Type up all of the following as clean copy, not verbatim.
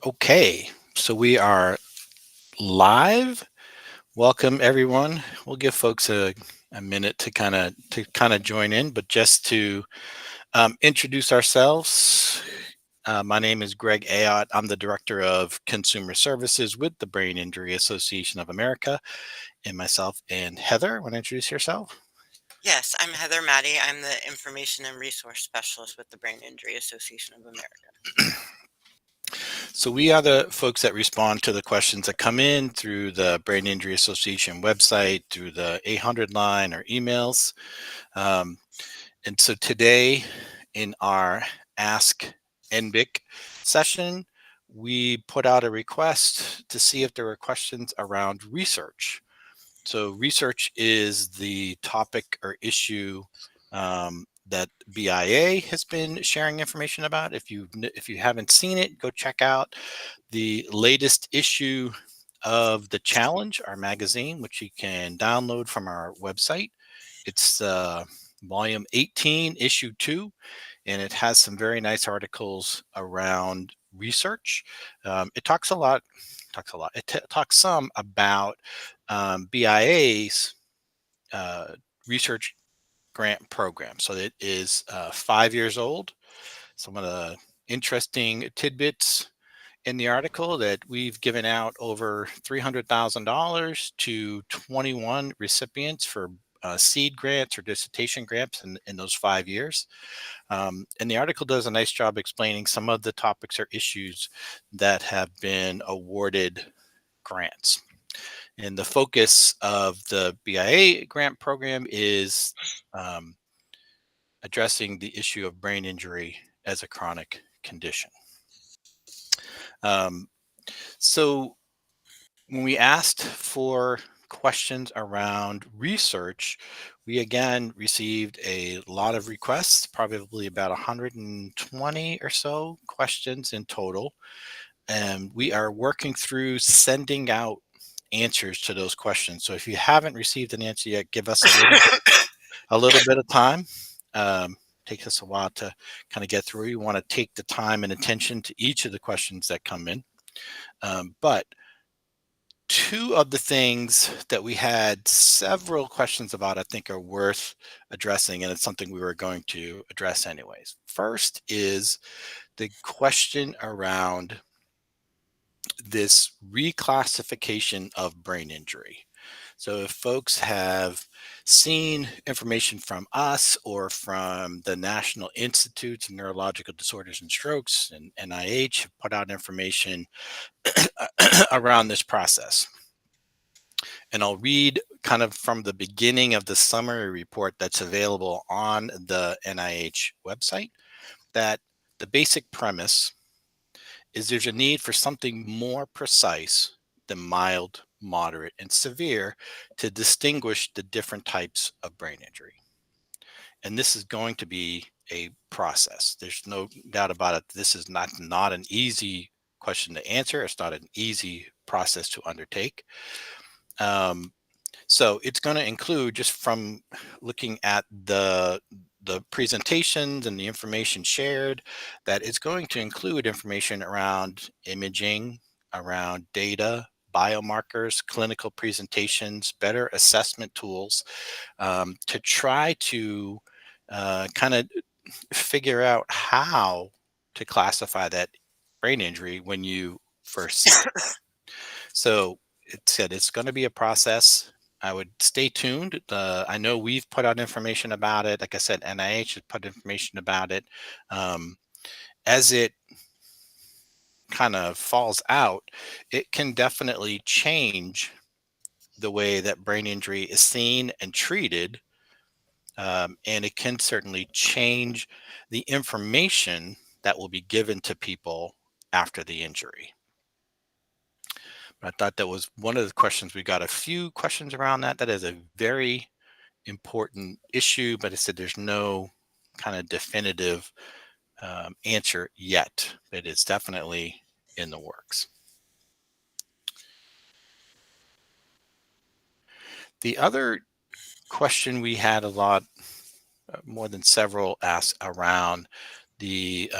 Okay, so we are live. Welcome everyone. We'll give folks a minute to kind of join in, but just to introduce ourselves. My name is Greg Ayotte. I'm the Director of Consumer Services with the Brain Injury Association of America, and myself and Heather. Want to introduce yourself? Yes, I'm Heather Matty. I'm the Information and Resource Specialist with the Brain Injury Association of America. So we are the folks that respond to the questions that come in through the Brain Injury Association website, through the 800 line or emails. Um, And so today in our Ask NBIIC session, we put out a request to see if there were questions around research. So research is the topic or issue that BIA has been sharing information about. If you haven't seen it, go check out the latest issue of the Challenge, our magazine, which you can download from our website. It's volume 18, issue 2, and it has some very nice articles around research. It talks some about BIA's uh, research grant program. So it is 5 years old. Some of the interesting tidbits in the article that we've given out over $300,000 to 21 recipients for seed grants or dissertation grants in those 5 years. And the article does a nice job explaining some of the topics or issues that have been awarded grants. And the focus of the BIA grant program is um, addressing the issue of brain injury as a chronic condition. Um, so when we asked for questions around research, we again received a lot of requests, probably about 120 or so questions in total. And we are working through sending out answers to those questions. So if you haven't received an answer yet, give us a little bit of time. Um, Takes us a while to kind of get through. You want to take the time and attention to each of the questions that come in. But two of the things that we had several questions about, I think, are worth addressing, and it's something we were going to address anyways. First is the question around this reclassification of brain injury. So, if folks have seen information from us or from the National Institutes of Neurological Disorders and Strokes and NIH, have put out information around this process. And I'll read kind of from the beginning of the summary report that's available on the NIH website, that the basic premise is there's a need for something more precise than mild, moderate, and severe to distinguish the different types of brain injury. And this is going to be a process. There's no doubt about it. This is not an easy question to answer. It's not an easy process to undertake. Um, So it's going to include, just from looking at the presentations and the information shared, that it's going to include information around imaging, around data, biomarkers, clinical presentations, better assessment tools, to try to kind of figure out how to classify that brain injury when you first see it. So it said it's going to be a process. I would stay tuned. I know we've put out information about it. Like I said, NIH has put information about it. Um, as it kind of falls out, it can definitely change the way that brain injury is seen and treated. And it can certainly change the information that will be given to people after the injury. But I thought that was one of the questions. We got a few questions around that. That is a very important issue, but I said there's no kind of definitive answer yet. But it's definitely in the works. The other question we had a lot, more than several, asked around the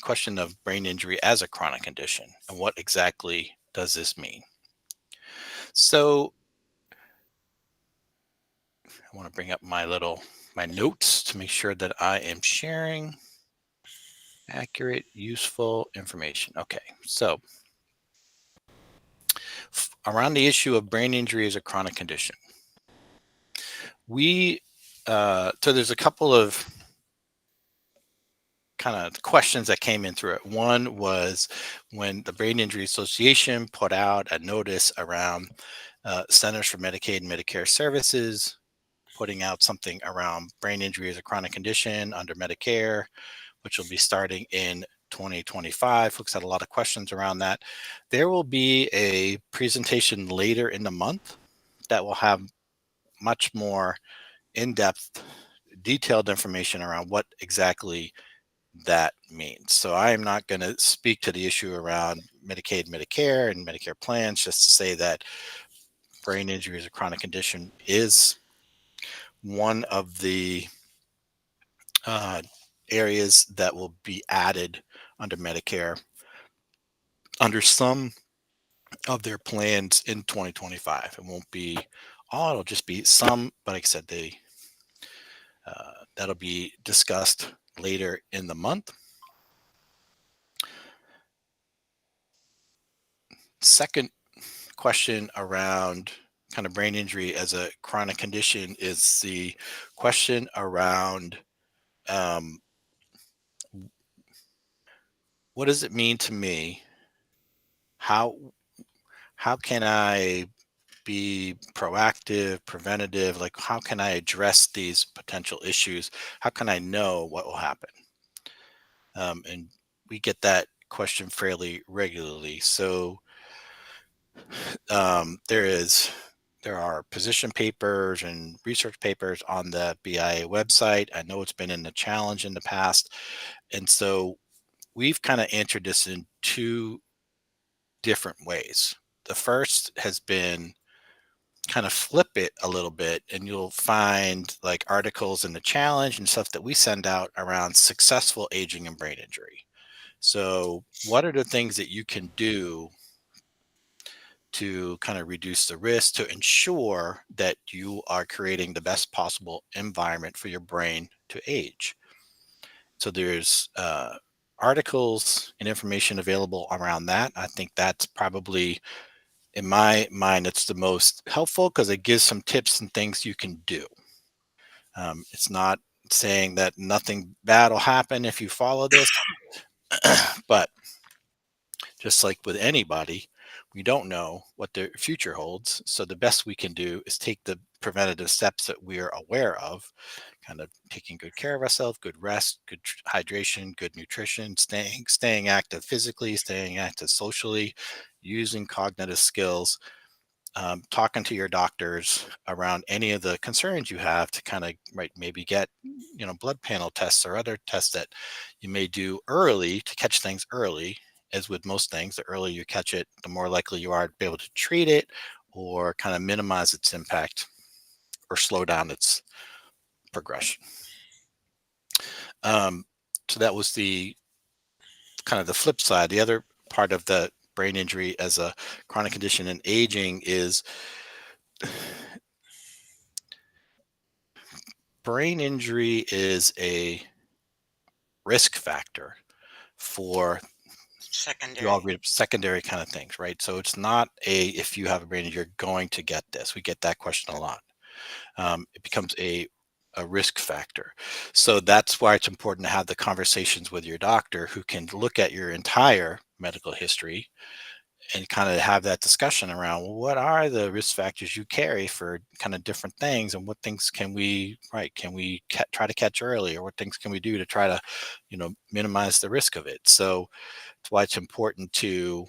question of brain injury as a chronic condition and what exactly does this mean. So I want to bring up my notes to make sure that I am sharing accurate, useful information. Okay, so around the issue of brain injury as a chronic condition, so there's a couple of kind of questions that came in through it. One was when the Brain Injury Association put out a notice around Centers for Medicaid and Medicare Services putting out something around brain injury as a chronic condition under Medicare, which will be starting in 2025. Folks had a lot of questions around that. There will be a presentation later in the month that will have much more in-depth, detailed information around what exactly that means. So I am not going to speak to the issue around Medicaid, Medicare, and Medicare plans, just to say that brain injury as a chronic condition is one of the uh, areas that will be added under Medicare under some of their plans in 2025. It won't be all, it'll just be some, but like I said, that'll be discussed later in the month. Second question around kind of brain injury as a chronic condition is the question around um, what does it mean to me? How how can I be proactive, preventative? Like, how can I address these potential issues? How can I know what will happen? And we get that question fairly regularly. So there are position papers and research papers on the BIA website. I know it's been in the challenge in the past, and so we've kind of answered this in two different ways. The first has been kind of flip it a little bit, and you'll find like articles in the challenge and stuff that we send out around successful aging and brain injury. So what are the things that you can do to kind of reduce the risk to ensure that you are creating the best possible environment for your brain to age? So there's articles and information available around that. I think that's probably, in my mind, it's the most helpful because it gives some tips and things you can do. It's not saying that nothing bad will happen if you follow this, but just like with anybody, we don't know what the future holds. So the best we can do is take the preventative steps that we are aware of, kind of taking good care of ourselves, good rest, good hydration, good nutrition, staying active physically, staying active socially, using cognitive skills, talking to your doctors around any of the concerns you have to kind of maybe get blood panel tests or other tests that you may do early to catch things early. As with most things, the earlier you catch it, the more likely you are to be able to treat it or kind of minimize its impact or slow down its progression. So that was the kind of the flip side. The other part of the brain injury as a chronic condition in aging is brain injury is a risk factor for you all Secondary. read secondary kind of things, right? So it's not if you have a brain injury, you're going to get this. We get that question a lot. It becomes a risk factor. So that's why it's important to have the conversations with your doctor who can look at your entire medical history and kind of have that discussion around, well, what are the risk factors you carry for kind of different things, and what things can we try to catch early, or what things can we do to try to minimize the risk of it. So that's why it's important to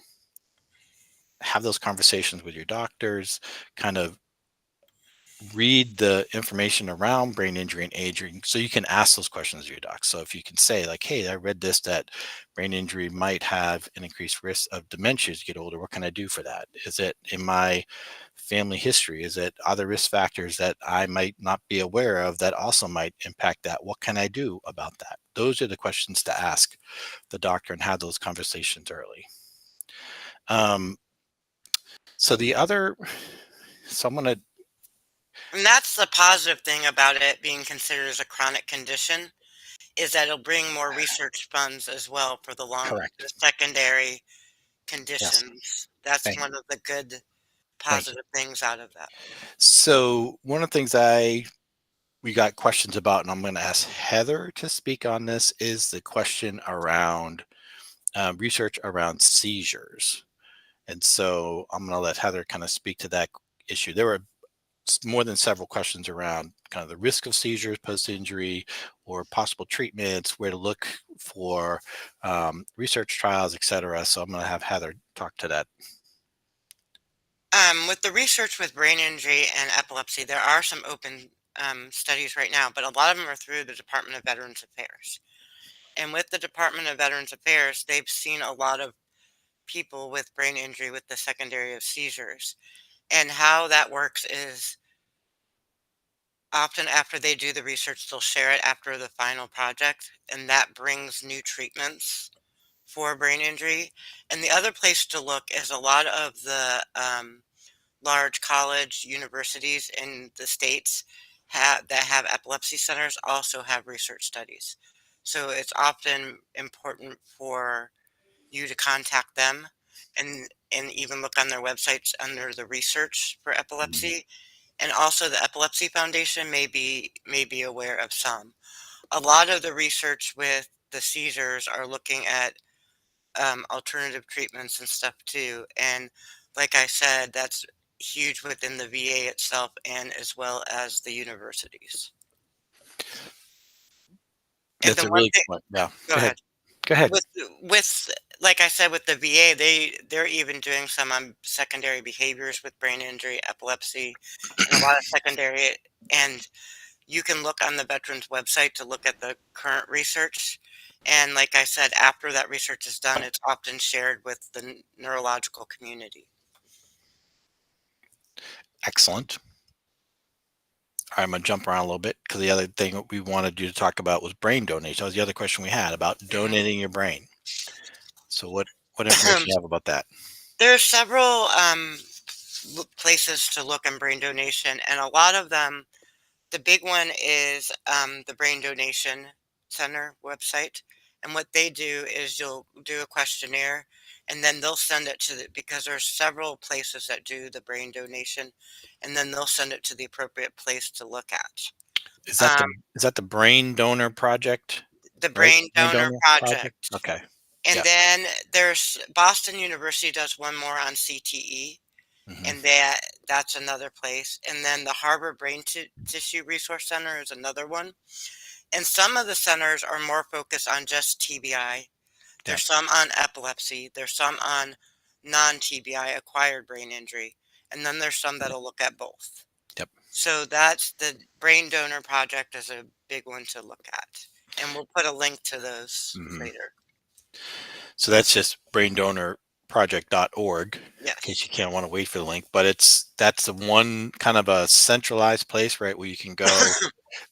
have those conversations with your doctors, kind of read the information around brain injury and aging so you can ask those questions to your doc. So if you can say like, hey, I read this that brain injury might have an increased risk of dementia as you get older, what can I do for that? Is it in my family history? Is it other risk factors that I might not be aware of that also might impact that? What can I do about that? those are the questions to ask the doctor and have those conversations early. Um, so the other, so I'm gonna And that's the positive thing about it being considered as a chronic condition, is that it'll bring more research funds as well for the correct. secondary Yes, conditions. That's thank one of the good thank you. positive things out of that. So one of the things we got questions about, and I'm going to ask Heather to speak on this, is the question around research around seizures. And so I'm going to let Heather kind of speak to that issue. There were more than several questions around kind of the risk of seizures post-injury or possible treatments, where to look for research trials, et cetera. So I'm going to have Heather talk to that. With the research with brain injury and epilepsy, there are some open studies right now, but a lot of them are through the Department of Veterans Affairs. And with the Department of Veterans Affairs, they've seen a lot of people with brain injury with the secondary of seizures. And how that works is often after they do the research, they'll share it after the final project, and that brings new treatments for brain injury. And the other place to look is a lot of the large college universities in the states that have epilepsy centers also have research studies. So it's often important for you to contact them and even look on their websites under the research for Mhm. epilepsy. And also the Epilepsy Foundation may be aware of some. A lot of the research with the seizures are looking at alternative treatments and stuff too. And like I said, that's huge within the VA itself and as well as the universities. And That's the a one really thing, good point. Yeah. go Go ahead. ahead. Go ahead. With like I said with the VA, they're even doing some on secondary behaviors with brain injury, epilepsy, and a lot of secondary. And you can look on the veterans website to look at the current research. And like I said, after that research is done, it's often shared with the neurological community. Excellent. All right, I'm going to jump around a little bit because the other thing we wanted you to talk about was brain donation. That was the other question we had about Mhm. donating your brain. So what information do you have about that? There are several places to look in brain donation, and a lot of them, the big one is the Brain Donation Center website. And what they do is you'll do a questionnaire, and then they'll send it to because there's several places that do the brain donation, and then they'll send it to the appropriate place to look at. Is that Um, the Brain Donor Project, the right? Brain Brain Donor Donor Project. Project. Okay. And Yeah. then there's Boston University does one more on CTE, Hmm. and that's another place. And then the Harbor Brain Tissue Resource Center is another one. And some of the centers are more focused on just TBI. Yep. There's some on epilepsy. There's some on non-TBI acquired brain injury. And then there's some that'll look at both. Yep. So that's the Brain Donor Project is a big one to look at. And we'll put a link to those Hmm. later. So that's just braindonorproject.org in case Yes. you can't want to wait for the link. But that's the one kind of a centralized place, right, where you can go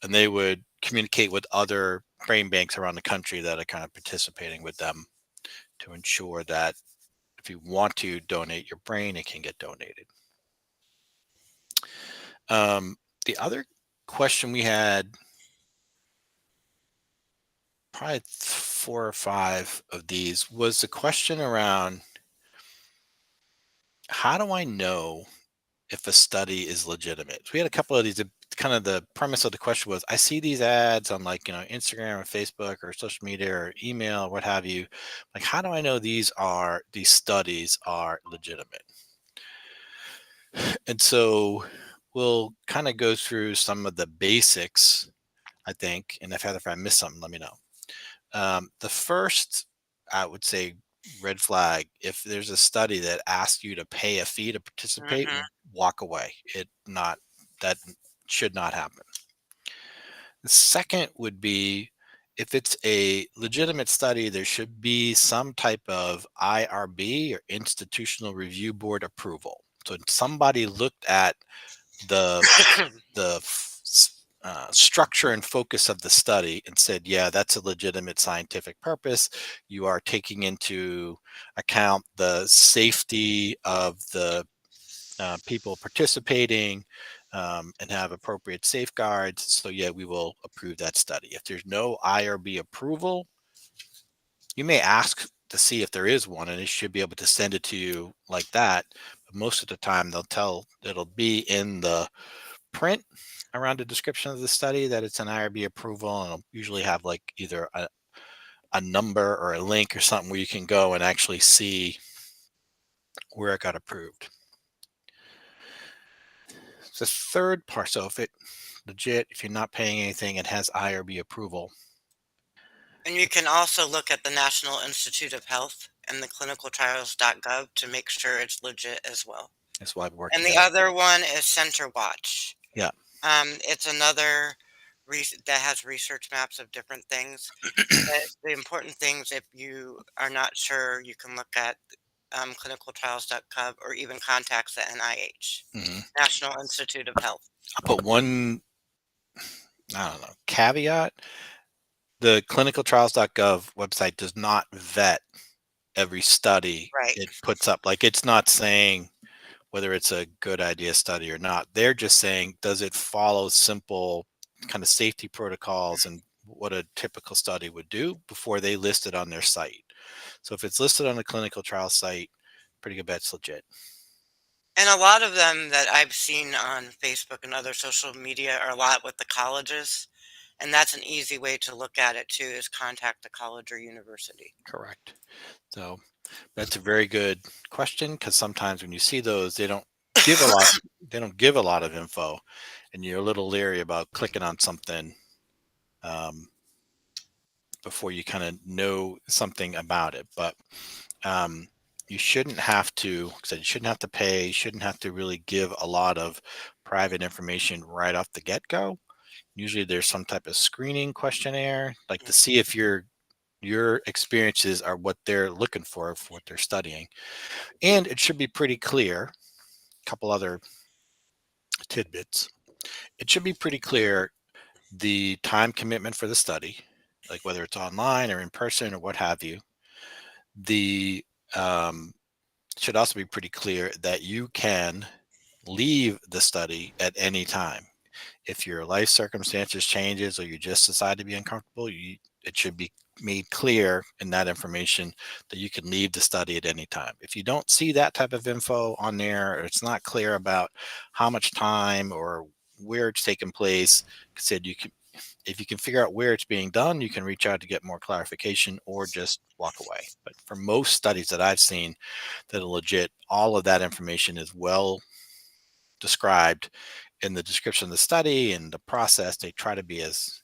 and they would communicate with other brain banks around the country that are kind of participating with them to ensure that if you want to donate your brain, it can get donated. Um, the other question we had, probably four or five of these, was the question around how do I know if a study is legitimate? So we had a couple of these. Kind of the premise of the question was, I see these ads on like Instagram or Facebook or social media or email or what have you. Like, how do I know these studies are legitimate? And so we'll kind of go through some of the basics, I think. And if I miss something, let me know. The first, I would say, red flag, if there's a study that asks you to pay a fee to participate, Hmm. walk away. That should not happen. The second would be if it's a legitimate study, there should be some type of IRB or institutional review board approval. So somebody looked at the structure and focus of the study and said, yeah, that's a legitimate scientific purpose. You are taking into account the safety of the people participating and have appropriate safeguards. So yeah, we will approve that study. If there's no IRB approval, you may ask to see if there is one, and they should be able to send it to you like that. But most of the time, it'll be in the print around the description of the study that it's an IRB approval, and it'll usually have like either a number or a link or something where you can go and actually see where it got approved. The third part, so if it legit, if you're not paying anything, it has IRB approval. And you can also look at the National Institute of Health and the clinicaltrials.gov to make sure it's legit as well. That's why we work And the together. other one is Center Watch. Yeah. It's another that has research maps of different things. But the important things, if you are not sure, you can look at clinicaltrials.gov or even contacts the NIH, Hmm. National Institute of Health. I'll put one, I don't know, caveat. The clinicaltrials.gov website does not vet every study Right. it puts up. Like, it's not saying whether it's a good idea study or not. They're just saying, does it follow simple kind of safety protocols and what a typical study would do before they list it on their site. So if it's listed on the clinical trial site, pretty good bet it's legit. And a lot of them that I've seen on Facebook and other social media are a lot with the colleges. And that's an easy way to look at it too, is contact the college or university. Correct. So that's a very good question, because sometimes when you see those, give a lot they don't give a lot of info, and you're a little leery about clicking on something before you kind of know something about it. But you shouldn't have to, you shouldn't have to pay, you shouldn't have to really give a lot of private information right off the get-go. Usually there's some type of screening questionnaire, like to see if your experiences are what they're looking for what they're studying. And it should be pretty clear. A couple other tidbits. It should be pretty clear the time commitment for the study, like whether it's online or in person or what have you. The should also be pretty clear that you can leave the study at any time. If your life circumstances changes or you just decide to be uncomfortable, it should be made clear in that information that you can leave the study at any time. If you don't see that type of info on there, or it's not clear about how much time or where it's taking place, said you can, if you can figure out where it's being done, you can reach out to get more clarification or just walk away. But for most studies that I've seen that are legit, all of that information is well described in the description of the study and the process. They try to be as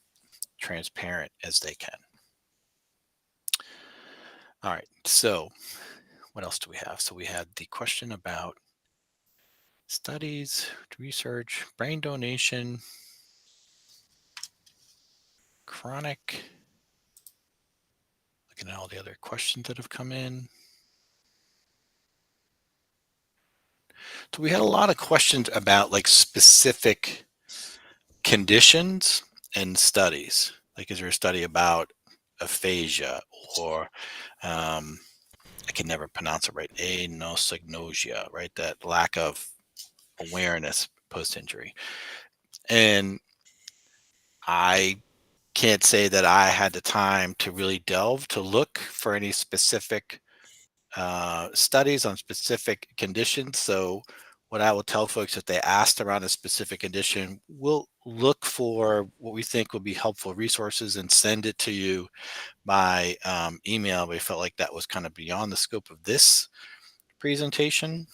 transparent as they can. All right, so what else do we have? So we had the question about studies, research, brain donation, chronic. Looking at all the other questions that have come in. So we had a lot of questions about like specific conditions and studies. Like, is there a study about aphasia or I can never pronounce it right, anosognosia, right? That lack of awareness post-injury. And I can't say that I had the time to really delve to look for any specific studies on specific conditions. So what I will tell folks, if they asked around a specific condition, we'll look for what we think will be helpful resources and send it to you by email. We felt like that was kind of beyond the scope of this presentation.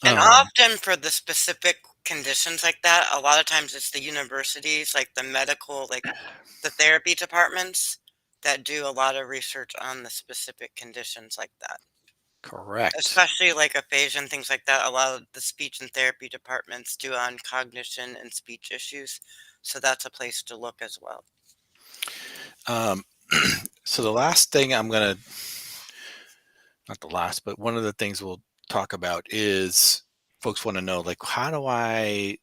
And often for the specific conditions like that, a lot of times it's the universities, like the medical, like the therapy departments that do a lot of research on the specific conditions like that. Correct. Especially like aphasia and things like that. A lot of the speech and therapy departments do on cognition and speech issues. So that's a place to look as well. Um, so the last thing I'm going to, not the last, but one of the things we'll talk about is folks want to know, like, how do I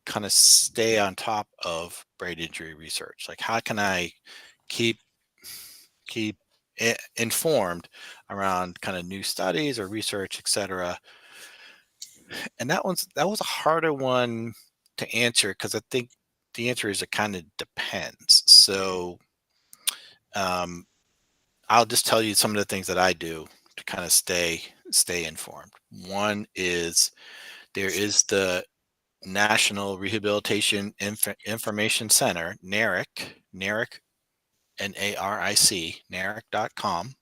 kind of stay on top of brain injury research? Like, how can I keep keep informed around kind of new studies or research, etc.? And that was a harder one to answer because I think the answer is it kind of depends. So um, I'll just tell you some of the things that I do to kind of stay informed. One is there is the National Rehabilitation Information Center, NARIC, NARIC, NARIC.com.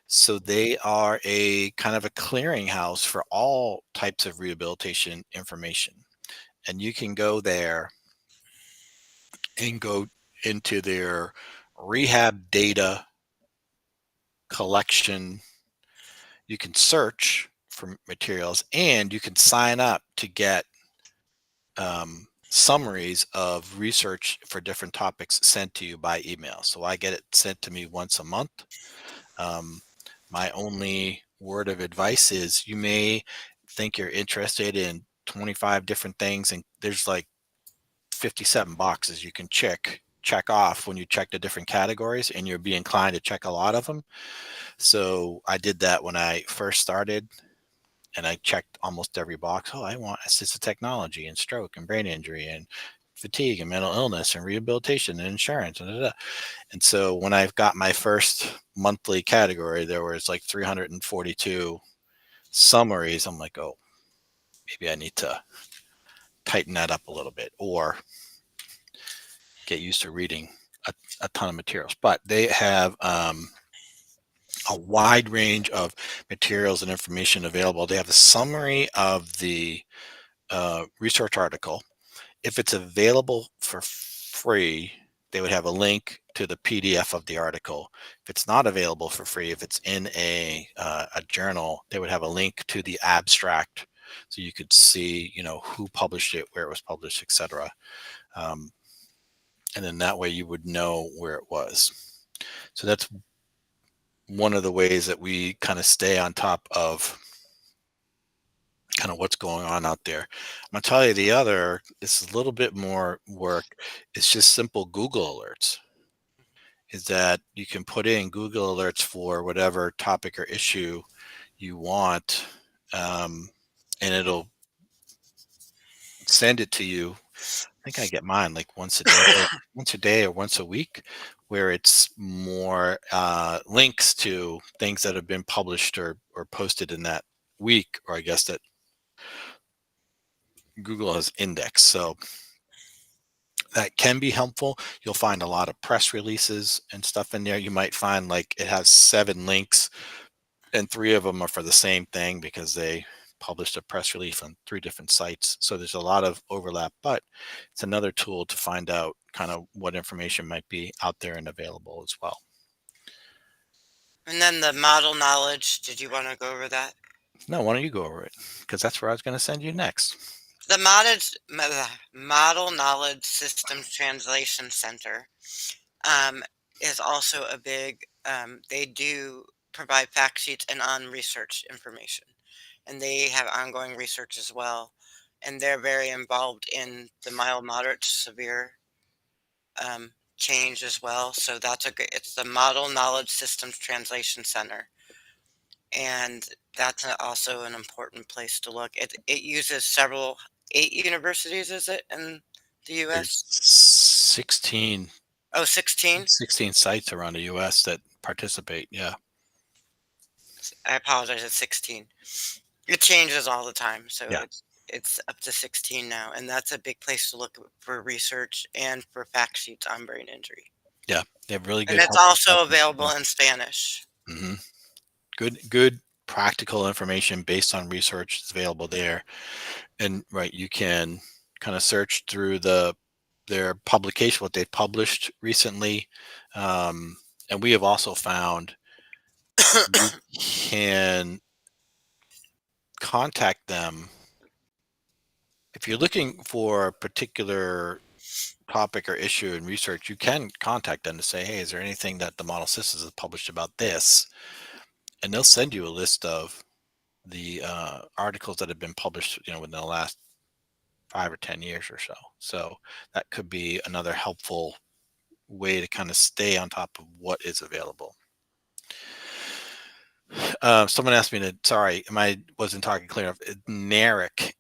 So they are a kind of a clearinghouse for all types of rehabilitation information. And you can go there and go into their rehab data collection. You can search for materials and you can sign up to get summaries of research for different topics sent to you by email. So I get it sent to me once a month. Um, my only word of advice is you may think you're interested in 25 different things, and there's like 57 boxes you can check off when you check the different categories, and you'll be inclined to check a lot of them. So I did that when I first started, and I checked almost every box. Oh, I want assistive technology and stroke and brain injury and fatigue and mental illness and rehabilitation and insurance and da, da, da. And so when I got my first monthly category, there was like 342 summaries. I'm like, oh, maybe I need to tighten that up a little bit or get used to reading a ton of materials. But they have a wide range of materials and information available. They have a summary of the research article. If it's available for free, they would have a link to the PDF of the article. If it's not available for free, if it's in a journal, they would have a link to the abstract, so you could see, who published it, where it was published, etc. Um, and then that way you would know where it was. So that's one of the ways that we kind of stay on top of kind of what's going on out there. I'm gonna tell you the other, it's a little bit more work. It's just simple Google alerts. Is that you can put in Google alerts for whatever topic or issue you want, and it'll send it to you. I think I get mine like once a day or once a week, where it's more links to things that have been published or posted in that week, or I guess that Google has indexed. So that can be helpful. You'll find a lot of press releases and stuff in there. You might find like it has 7 links and 3 of them are for the same thing because they published a press release on 3 different sites. So there's a lot of overlap, but it's another tool to find out kind of what information might be out there and available as well. And then the model knowledge, did you want to go over that? No, why don't you go over it? Because that's where I was going to send you next. The Model Knowledge Systems Translation Center is also a big, they do provide fact sheets and on research information. And they have ongoing research as well. And they're very involved in the mild, moderate to severe change as well. So that's it's the Model Knowledge Systems Translation Center. And that's also an important place to look. It uses 8 universities, is it, in the There's US? 16, Oh, 16? 16 sites around the US that participate. Yeah. I apologize, it's 16. It changes all the time, so Yeah. it's up to 16 now, and that's a big place to look for research and for fact sheets on brain injury. Yeah. They have really And good it's help also assessments as available well. in Spanish. Hmm. Good practical information based on research is available there. And right, you can kind of search through their publication, what they've published recently. And we have also found you can contact them if you're looking for a particular topic or issue in research. You can contact them to say, hey, is there anything that the Model Systems has published about this? And they'll send you a list of the articles that have been published, within the last 5 or 10 years or so. So that could be another helpful way to kind of stay on top of what is available. Someone asked me to, sorry, wasn't talking clear enough. NARIC,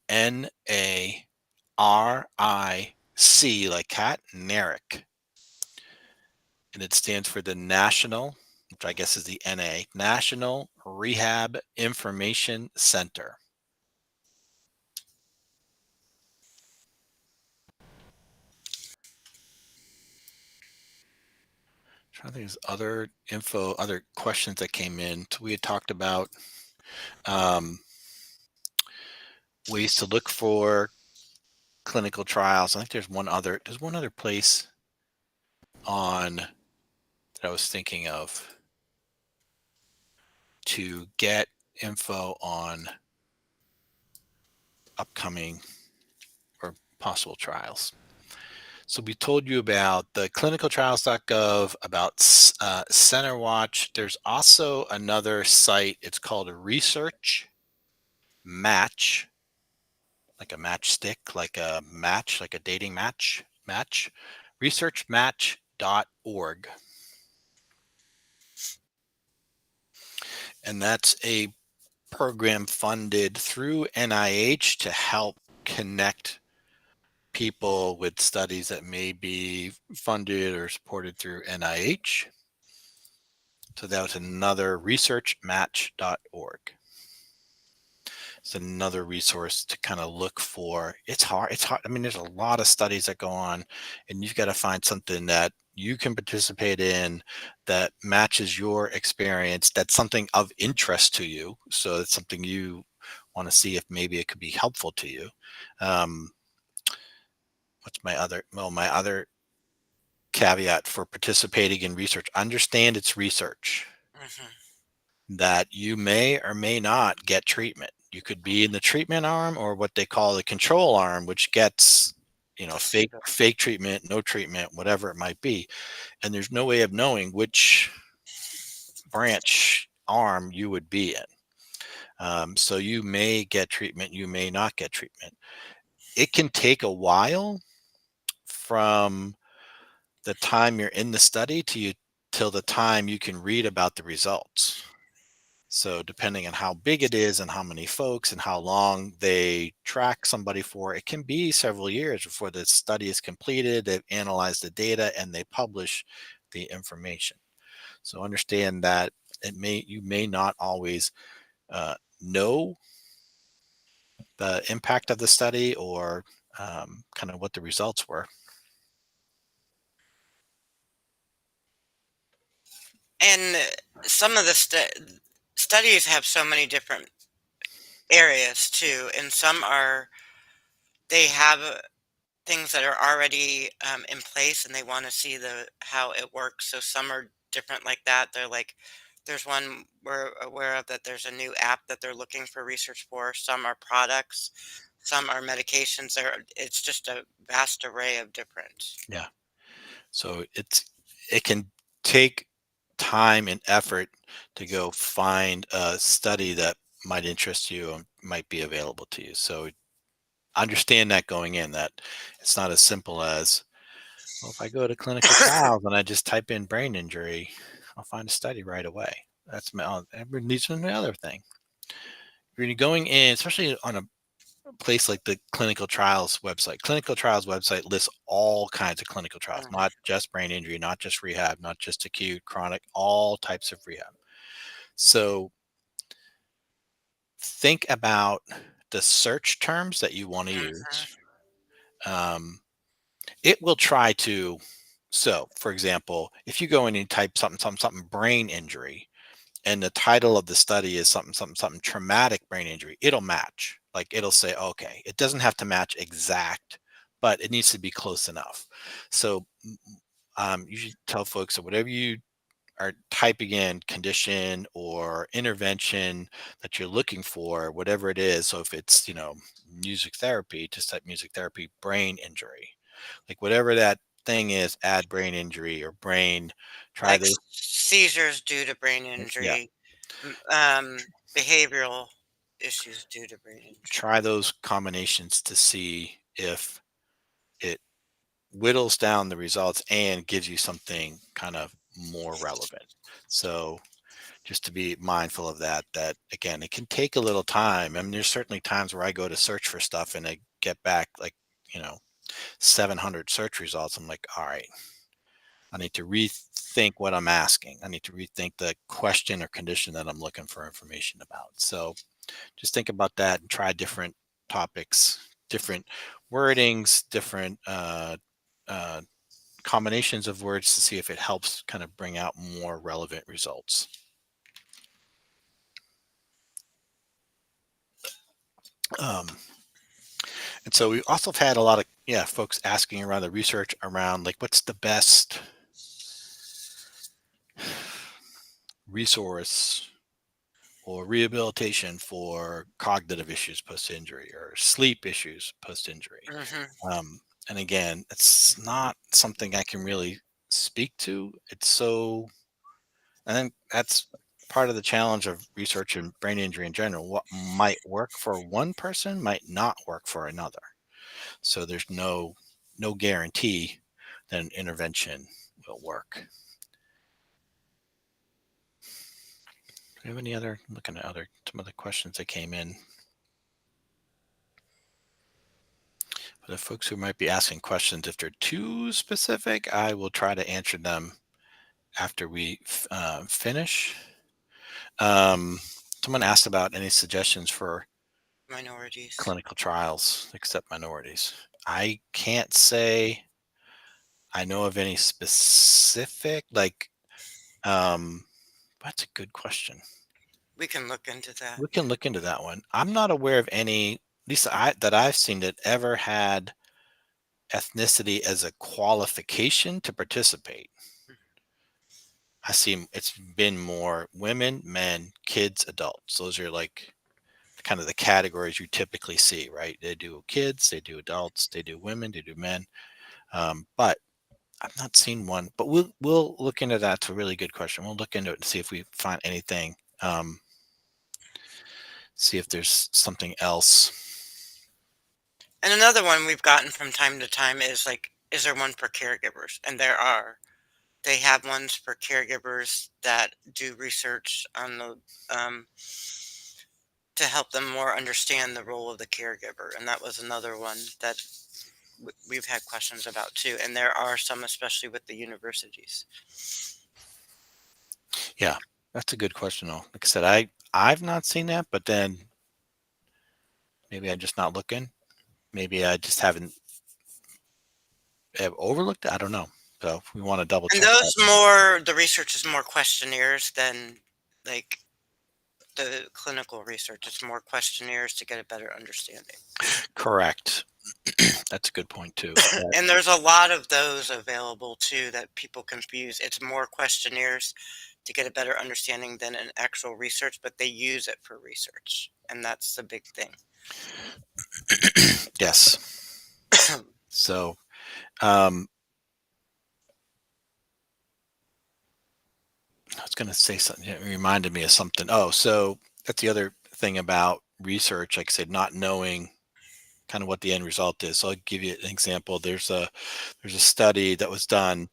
NARIC, like cat, NARIC. And it stands for the National, which I guess is the NA, National Rehab Information Center. Trying to think of other info, other questions that came in. So we had talked about ways to look for clinical trials. I think there's one other place on that I was thinking of to get info on upcoming or possible trials. So we told you about the clinicaltrials.gov, about Center Watch. There's also another site. It's called a Research Match, like a matchstick, like a match, like a dating match, researchmatch.org. And that's a program funded through NIH to help connect people with studies that may be funded or supported through NIH. So that was another researchmatch.org. It's another resource to kind of look for. It's hard. I mean, there's a lot of studies that go on, and you've got to find something that you can participate in that matches your experience, that's something of interest to you. So it's something you want to see if maybe it could be helpful to you. What's my other caveat for participating in research? Understand it's research, that you may or may not get treatment. You could be in the treatment arm or what they call the control arm, which gets, Placebo. fake treatment, no treatment, whatever it might be. And there's no way of knowing which branch arm you would be in. So you may get treatment, you may not get treatment. It can take a while from the time you're in the study till the time you can read about the results. So depending on how big it is and how many folks and how long they track somebody for, it can be several years before the study is completed. They've analyzed the data and they publish the information. So understand that you may not always know the impact of the study or kind of what the results were. And some of the studies have so many different areas too, and they have things that are already in place, and they want to see how it works. So some are different like that. They're like, there's one we're aware of that there's a new app that they're looking for research for. Some are products, some are medications. It's just a vast array of different. Yeah. So it can take time and effort to go find a study that might interest you and might be available to you. So understand that going in, that it's not as simple as, well, if I go to clinical trials and I just type in brain injury, I'll find a study right away. That leads to another thing. When you're going in, especially on a place like the clinical trials website. Clinical trials website lists all kinds of clinical trials, Mhm. not just brain injury, not just rehab, not just acute, chronic, all types of rehab. So think about the search terms that you want to use. Mhm. Um, it will try to. So, for example, if you go in and type something brain injury, and the title of the study is something traumatic brain injury, it'll match. Like it'll say, okay, it doesn't have to match exact, but it needs to be close enough. So you should tell folks that whatever you are typing in, condition or intervention that you're looking for, whatever it is. So if it's, music therapy, just type music therapy, brain injury, like whatever that thing is, add brain injury or brain, try Like those. seizures due to brain Yeah. injury, behavioral issues due to brain injury. Try those combinations to see if it whittles down the results and gives you something kind of more relevant. So just to be mindful of that, that again, it can take a little time. I mean, there's certainly times where I go to search for stuff and I get back like, you know, 700 search results. I'm like, all right, I need to rethink what I'm asking. I need to rethink the question or condition that I'm looking for information about. So just think about that and try different topics, different wordings, different uh, combinations of words to see if it helps kind of bring out more relevant results. Um, and so we also have had a lot of folks asking around the research around like what's the best resource or rehabilitation for cognitive issues post injury or sleep issues post injury. Hmm. Um, and again, it's not something I can really speak to. It's so, I think that's part of the challenge of research in brain injury in general. What might work for one person might not work for another. So there's no guarantee that an intervention will work. Do you have any other, looking at some other questions that came in? For the folks who might be asking questions, if they're too specific, I will try to answer them after we finish. Someone asked about any suggestions for Minorities. clinical trials except minorities. I can't say I know of any specific, like, that's a good question. We can look into that. We can look into that one. I'm not aware of any, at least that I've seen that ever had ethnicity as a qualification to participate. I see it's been more women, men, kids, adults. Those are like kind of the categories you typically see, right? They do kids, they do adults, they do women, they do men. But I've not seen one. But we'll look into that. It's a really good question. We'll look into it and see if we find anything. See if there's something else. And another one we've gotten from time to time is like, is there one for caregivers? And there are. They have ones for caregivers that do research on the to help them more understand the role of the caregiver. And that was another one that we've had questions about too. And there are some, especially with the universities. Yeah, that's a good question though. Like I said, I've not seen that, but then maybe I'm just not looking. Maybe I just haven't have overlooked it. I don't know. So we want to double And check that. those more, the research is more questionnaires than like the clinical research. It's more questionnaires to get a better understanding. Correct. That's a good point too. And there's a lot of those available too that people confuse. It's more questionnaires to get a better understanding than an actual research, but they use it for research. And that's the big thing. Yes. So, um, I was going to say something. It reminded me of something. Oh, so that's the other thing about research. Like I said, not knowing kind of what the end result is. So I'll give you an example. There's a study that was done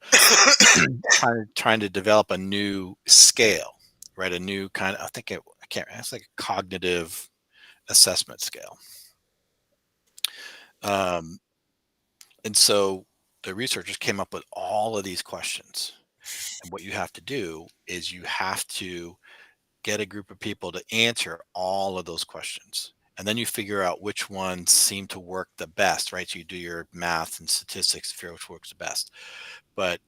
trying to develop a new scale, right? A new kind of, I can't, it's like a cognitive assessment scale. Um, and so the researchers came up with all of these questions. And what you have to do is you have to get a group of people to answer all of those questions. And then you figure out which ones seem to work the best, right? So you do your math and statistics to figure out which works the best. But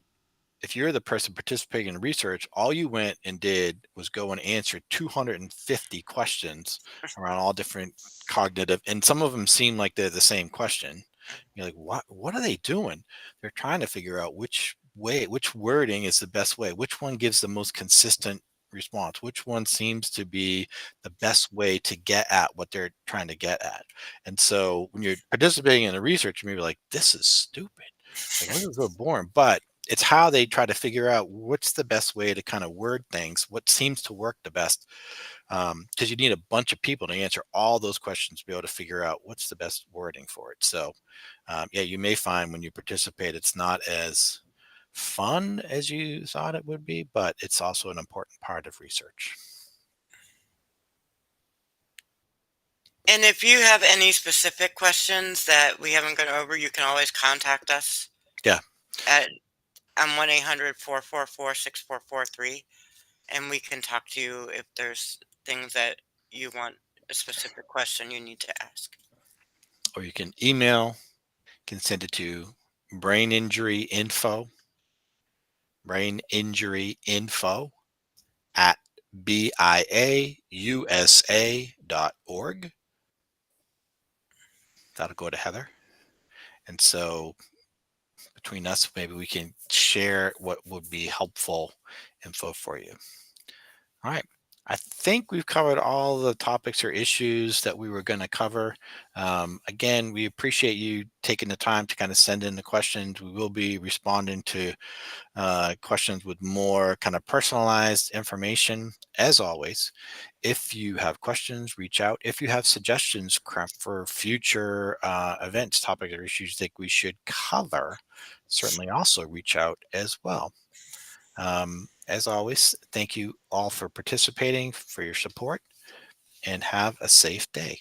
if you're the person participating in research, all you went and did was go and answer 250 questions around all different cognitive, and some of them seem like they're the same question. You're like, what are they doing? They're trying to figure out which way, which wording is the best way, which one gives the most consistent response, which one seems to be the best way to get at what they're trying to get at. And so when you're participating in the research, you may be like, this is stupid. Like, this is so boring. But it's how they try to figure out what's the best way to kind of word things, what seems to work the best, because you need a bunch of people to answer all those questions to be able to figure out what's the best wording for it. So, yeah, you may find when you participate, it's not as fun as you thought it would be, but it's also an important part of research. And if you have any specific questions that we haven't gone over, you can always contact us Yeah, at I'm 1-800-444-6443, and we can talk to you if there's things that you want a specific question you need to ask. or you can email, can send it to brain injury info, at biausa.org. That'll go to Heather. And so between us, maybe we can share what would be helpful info for you. All right. I think we've covered all the topics or issues that we were going to cover. Again, we appreciate you taking the time to kind of send in the questions. We will be responding to questions with more kind of personalized information. As always, if you have questions, reach out. If you have suggestions for future events, topics, or issues you think we should cover, certainly also reach out as well. As always, thank you all for participating, for your support, and have a safe day.